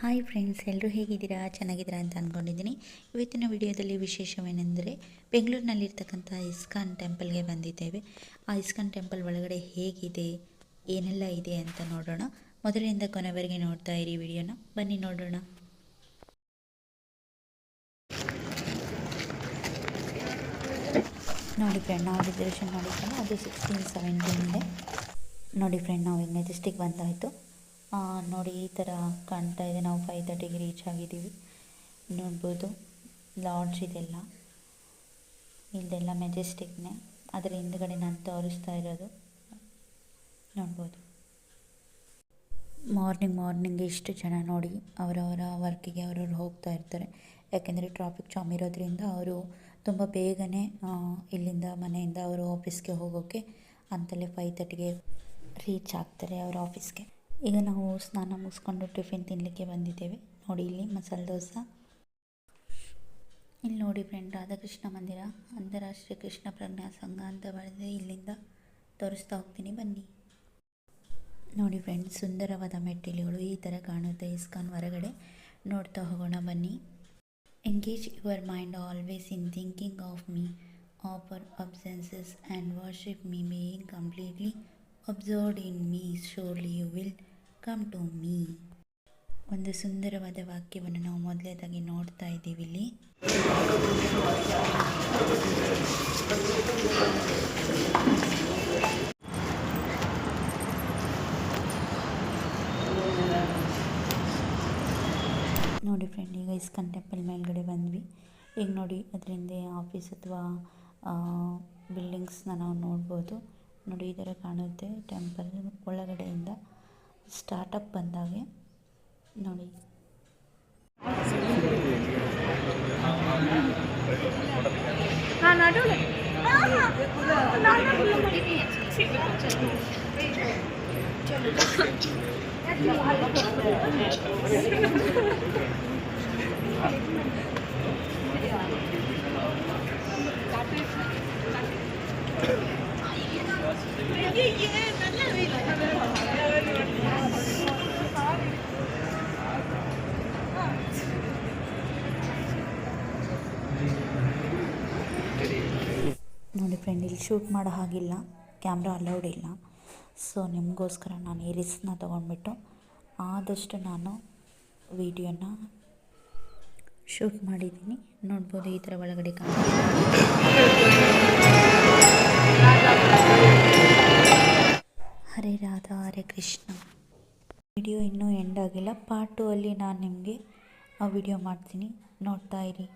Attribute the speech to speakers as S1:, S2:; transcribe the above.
S1: Hi friends, ಎಲ್ಲರೂ ಹೇಗಿದ್ದೀರಾ? ಚೆನ್ನಾಗಿದ್ದೀರಾ ಅಂತ ಅಂದ್ಕೊಂಡಿದ್ದೀನಿ. ಇವತ್ತಿನ ವಿಡಿಯೋದಲ್ಲಿ ವಿಶೇಷವೇನೆಂದರೆ ಬೆಂಗಳೂರಿನಲ್ಲಿರ್ತಕ್ಕಂಥ ಇಸ್ಕಾನ್ ಟೆಂಪಲ್ಗೆ ಬಂದಿದ್ದೇವೆ. ಆ ಇಸ್ಕಾನ್ ಟೆಂಪಲ್ ಒಳಗಡೆ ಹೇಗಿದೆ, ಏನೆಲ್ಲ ಇದೆ ಅಂತ ನೋಡೋಣ. ಮೊದಲಿನಿಂದ ಕೊನೆವರೆಗೆ ನೋಡ್ತಾ ಇರಿ ವಿಡಿಯೋನ. ಬನ್ನಿ ನೋಡೋಣ. ನೋಡಿ ಫ್ರೆಂಡ್, ನಾವು ರಿಸರ್ವೇಷನ್ ಮಾಡಿದ್ವಲ್ಲ, ಅದು 16:17 ನೋಡಿ ಫ್ರೆಂಡ್, ನಾವು ಈಗ ಮೆಜೆಸ್ಟಿಕ್ ಬಂದಾಯಿತು. ನೋಡಿ ಈ ಥರ ಕಾಣ್ತಾ ಇದೆ. ನಾವು 5:30ಗೆ ರೀಚ್ ಆಗಿದ್ದೀವಿ. ನೋಡ್ಬೋದು ಲಾಡ್ಜ್ ಇದೆಲ್ಲ, ಇದೆಲ್ಲ ಮೆಜೆಸ್ಟಿಕ್ನೇ. ಅದರ ಹಿಂದ್ಗಡೆ ನಾನು ತೋರಿಸ್ತಾ ಇರೋದು ನೋಡ್ಬೋದು. ಮಾರ್ನಿಂಗ್ ಇಷ್ಟು ಜನ ನೋಡಿ, ಅವರವರ ವರ್ಕಿಗೆ ಅವರವ್ರು ಹೋಗ್ತಾ ಇರ್ತಾರೆ. ಯಾಕೆಂದರೆ ಟ್ರಾಫಿಕ್ ಜಾಮ್ ಇರೋದ್ರಿಂದ ಅವರು ತುಂಬ ಬೇಗನೆ ಇಲ್ಲಿಂದ ಮನೆಯಿಂದ ಅವರು ಆಫೀಸ್ಗೆ ಹೋಗೋಕ್ಕೆ ಅಂತಲೇ 5:30ಗೆ ರೀಚ್ ಆಗ್ತಾರೆ ಅವರ ಆಫೀಸ್ಗೆ. ಈಗ ನಾವು ಸ್ನಾನ ಮುಗಿಸ್ಕೊಂಡು ಟಿಫಿನ್ ತಿನ್ನಲಿಕ್ಕೆ ಬಂದಿದ್ದೇವೆ. ನೋಡಿ ಇಲ್ಲಿ ಮಸಾಲೆ ದೋಸೆ. ಇಲ್ಲಿ ನೋಡಿ ಫ್ರೆಂಡ್, ರಾಧಾಕೃಷ್ಣ ಮಂದಿರ, ಅಂತಾರಾಷ್ಟ್ರೀಯ ಕೃಷ್ಣ ಪ್ರಜ್ಞಾ ಸಂಘ ಅಂತ ಬರೆದಿದೆ. ಇಲ್ಲಿಂದ ತೋರಿಸ್ತಾ ಹೋಗ್ತೀನಿ, ಬನ್ನಿ. ನೋಡಿ ಫ್ರೆಂಡ್, ಸುಂದರವಾದ ಮೆಟ್ಟಿಲುಗಳು ಈ ಥರ ಕಾಣುತ್ತೆ ಇಸ್ಕಾನ್ ಹೊರಗಡೆ. ನೋಡ್ತಾ ಹೋಗೋಣ ಬನ್ನಿ. Engage your mind always in thinking of me, offer obeisances and worship me, being completely absorbed in me, surely you will come to me. ಒಂದು ಸುಂದರವಾದ ವಾಕ್ಯವನ್ನು ನಾವು ಮೊದಲೇದಾಗಿ ನೋಡ್ತಾ ಇದ್ದೀವಿ ಇಲ್ಲಿ. ನೋಡಿ ಫ್ರೆಂಡ್, ಈಗ ಇಸ್ಕಾನ್ ಟೆಂಪಲ್ ಮೇಲ್ಗಡೆ ಬಂದ್ವಿ. ಈಗ ನೋಡಿ ಅದರಿಂದ ಆಫೀಸ್ ಅಥವಾ ಬಿಲ್ಡಿಂಗ್ಸ್ನ ನಾವು ನೋಡ್ಬೋದು. ನೋಡಿ ಈ ಥರ ಕಾಣುತ್ತೆ ಟೆಂಪಲ್ ಒಳಗಡೆಯಿಂದ ಸ್ಟಾರ್ಟಪ್ ಬಂದಾಗೆ. ನೋಡಿ ನೋಡಿ ಫ್ರೆಂಡ್, ಇಲ್ಲಿ ಶೂಟ್ ಮಾಡೋ ಹಾಗಿಲ್ಲ, ಕ್ಯಾಮ್ರಾ ಅಲೌಡ್ ಇಲ್ಲ. ಸೊ ನಿಮಗೋಸ್ಕರ ನಾನು ಈ ರಿಸ್ಕ್ನ ತೊಗೊಂಡ್ಬಿಟ್ಟು ಆದಷ್ಟು ನಾನು ವಿಡಿಯೋನ ಶೂಟ್ ಮಾಡಿದ್ದೀನಿ. ನೋಡ್ಬೋದು ಈ ಥರ ಒಳಗಡೆ ಹರೇ ರಾಧಾ ಹರೇ ಕೃಷ್ಣ. ವಿಡಿಯೋ ಇನ್ನೂ ಎಂಡ್ ಆಗಿಲ್ಲ. ಪಾರ್ಟ್ 2 ಅಲ್ಲಿ ನಾನು ನಿಮಗೆ ಆ ವಿಡಿಯೋ ಮಾಡ್ತೀನಿ, ನೋಡ್ತಾ ಇರಿ.